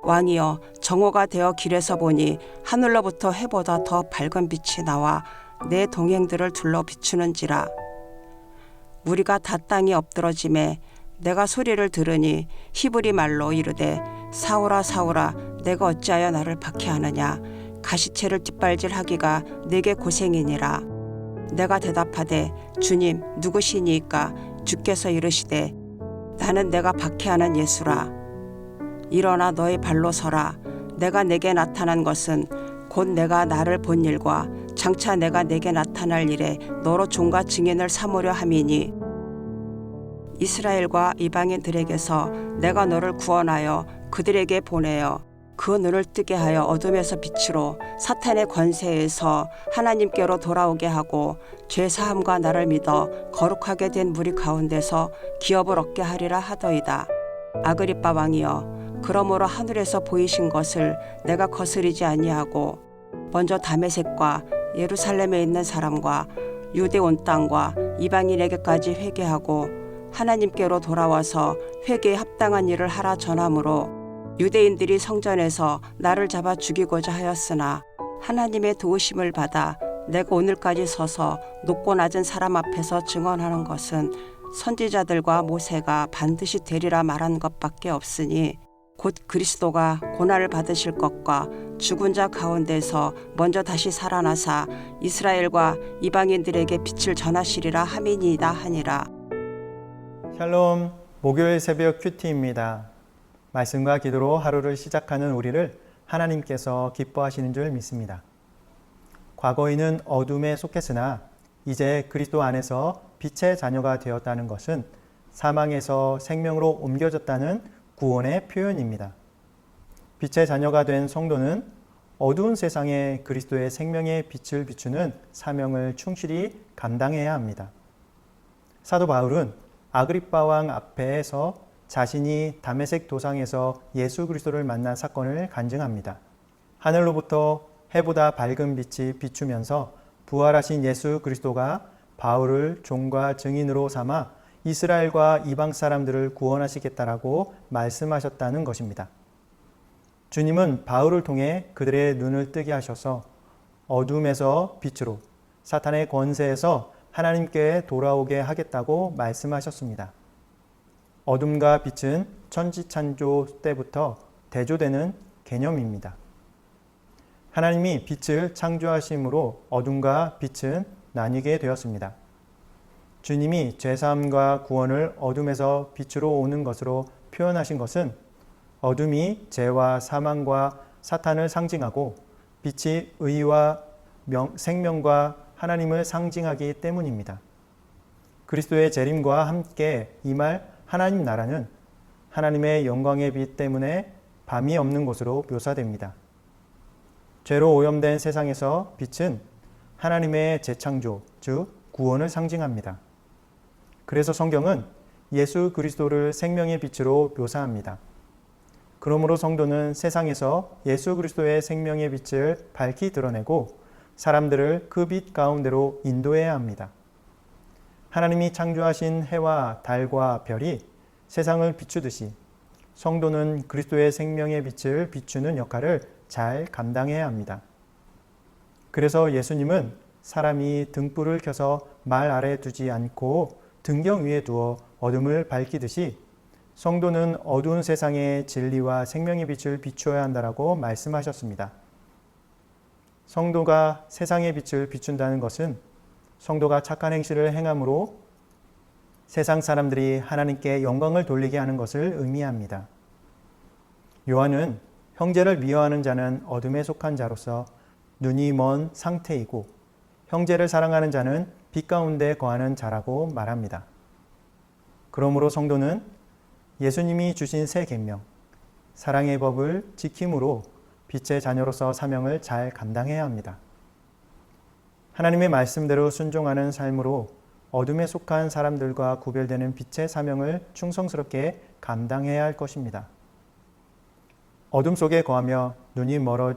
왕이여, 정오가 되어 길에서 보니 하늘로부터 해보다 더 밝은 빛이 나와 내 동행들을 둘러 비추는지라. 우리가 다 땅이 엎드러짐에 내가 소리를 들으니 히브리 말로 이르되 사울아 사울아 내가 어찌하여 나를 박해하느냐. 가시채를 뒷발질하기가 내게 고생이니라. 내가 대답하되 주님 누구시니이까. 주께서 이르시되 나는 내가 박해하는 예수라. 일어나 너의 발로 서라. 내가 내게 나타난 것은 곧 내가 나를 본 일과 장차 내가 내게 나타날 일에 너로 종과 증인을 삼으려 함이니 이스라엘과 이방인들에게서 내가 너를 구원하여 그들에게 보내어 그 눈을 뜨게 하여 어둠에서 빛으로 사탄의 권세에서 하나님께로 돌아오게 하고 죄사함과 나를 믿어 거룩하게 된 무리 가운데서 기업을 얻게 하리라 하더이다. 아그리빠 왕이여, 그러므로 하늘에서 보이신 것을 내가 거스리지 아니하고 먼저 다메섹과 예루살렘에 있는 사람과 유대 온 땅과 이방인에게까지 회개하고 하나님께로 돌아와서 회개에 합당한 일을 하라 전하므로 유대인들이 성전에서 나를 잡아 죽이고자 하였으나 하나님의 도우심을 받아 내가 오늘까지 서서 높고 낮은 사람 앞에서 증언하는 것은 선지자들과 모세가 반드시 되리라 말한 것밖에 없으니 곧 그리스도가 고난을 받으실 것과 죽은 자 가운데서 먼저 다시 살아나사 이스라엘과 이방인들에게 빛을 전하시리라 함이니이다 하니라. 샬롬, 목요일 새벽 큐티입니다. 말씀과 기도로 하루를 시작하는 우리를 하나님께서 기뻐하시는 줄 믿습니다. 과거에는 어둠에 속했으나 이제 그리스도 안에서 빛의 자녀가 되었다는 것은 사망에서 생명으로 옮겨졌다는 구원의 표현입니다. 빛의 자녀가 된 성도는 어두운 세상에 그리스도의 생명의 빛을 비추는 사명을 충실히 감당해야 합니다. 사도 바울은 아그리빠 왕 앞에서 자신이 다메섹 도상에서 예수 그리스도를 만난 사건을 간증합니다. 하늘로부터 해보다 밝은 빛이 비추면서 부활하신 예수 그리스도가 바울을 종과 증인으로 삼아 이스라엘과 이방 사람들을 구원하시겠다라고 말씀하셨다는 것입니다. 주님은 바울을 통해 그들의 눈을 뜨게 하셔서 어둠에서 빛으로, 사탄의 권세에서 하나님께 돌아오게 하겠다고 말씀하셨습니다. 어둠과 빛은 천지창조 때부터 대조되는 개념입니다. 하나님이 빛을 창조하심으로 어둠과 빛은 나뉘게 되었습니다. 주님이 죄사함과 구원을 어둠에서 빛으로 오는 것으로 표현하신 것은 어둠이 죄와 사망과 사탄을 상징하고 빛이 의와 생명과 하나님을 상징하기 때문입니다. 그리스도의 재림과 함께 임할 하나님 나라는 하나님의 영광의 빛 때문에 밤이 없는 곳으로 묘사됩니다. 죄로 오염된 세상에서 빛은 하나님의 재창조, 즉 구원을 상징합니다. 그래서 성경은 예수 그리스도를 생명의 빛으로 묘사합니다. 그러므로 성도는 세상에서 예수 그리스도의 생명의 빛을 밝히 드러내고 사람들을 그 빛 가운데로 인도해야 합니다. 하나님이 창조하신 해와 달과 별이 세상을 비추듯이 성도는 그리스도의 생명의 빛을 비추는 역할을 잘 감당해야 합니다. 그래서 예수님은 사람이 등불을 켜서 말 아래 두지 않고 등경 위에 두어 어둠을 밝히듯이 성도는 어두운 세상에 진리와 생명의 빛을 비추어야 한다라고 말씀하셨습니다. 성도가 세상의 빛을 비춘다는 것은 성도가 착한 행실을 행함으로 세상 사람들이 하나님께 영광을 돌리게 하는 것을 의미합니다. 요한은 형제를 미워하는 자는 어둠에 속한 자로서 눈이 먼 상태이고 형제를 사랑하는 자는 빛 가운데 거하는 자라고 말합니다. 그러므로 성도는 예수님이 주신 새 계명, 사랑의 법을 지킴으로 빛의 자녀로서 사명을 잘 감당해야 합니다. 하나님의 말씀대로 순종하는 삶으로 어둠에 속한 사람들과 구별되는 빛의 사명을 충성스럽게 감당해야 할 것입니다. 어둠 속에 거하며 눈이 멀어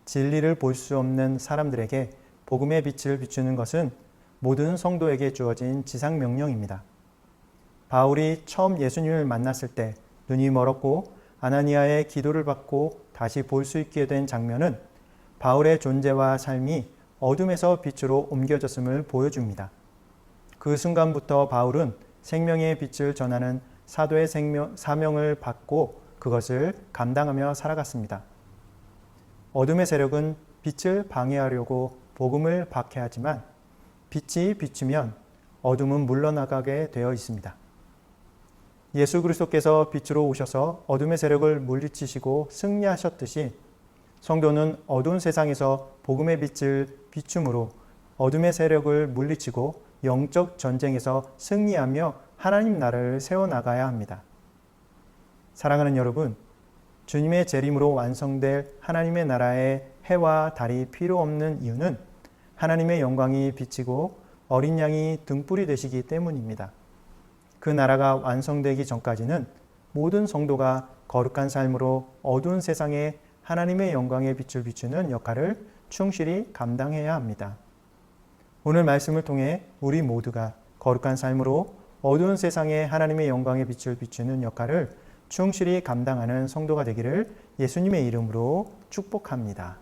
진리를 볼 수 없는 사람들에게 복음의 빛을 비추는 것은 모든 성도에게 주어진 지상명령입니다. 바울이 처음 예수님을 만났을 때 눈이 멀었고 아나니아의 기도를 받고 다시 볼 수 있게 된 장면은 바울의 존재와 삶이 어둠에서 빛으로 옮겨졌음을 보여줍니다. 그 순간부터 바울은 생명의 빛을 전하는 사도의 사명을 받고 그것을 감당하며 살아갔습니다. 어둠의 세력은 빛을 방해하려고 복음을 박해하지만 빛이 비추면 어둠은 물러나가게 되어 있습니다. 예수 그리스도께서 빛으로 오셔서 어둠의 세력을 물리치시고 승리하셨듯이 성도는 어두운 세상에서 복음의 빛을 비춤으로 어둠의 세력을 물리치고 영적 전쟁에서 승리하며 하나님 나라를 세워나가야 합니다. 사랑하는 여러분, 주님의 재림으로 완성될 하나님의 나라에 해와 달이 필요 없는 이유는 하나님의 영광이 비치고 어린 양이 등불이 되시기 때문입니다. 그 나라가 완성되기 전까지는 모든 성도가 거룩한 삶으로 어두운 세상에 하나님의 영광의 빛을 비추는 역할을 충실히 감당해야 합니다. 오늘 말씀을 통해 우리 모두가 거룩한 삶으로 어두운 세상에 하나님의 영광의 빛을 비추는 역할을 충실히 감당하는 성도가 되기를 예수님의 이름으로 축복합니다.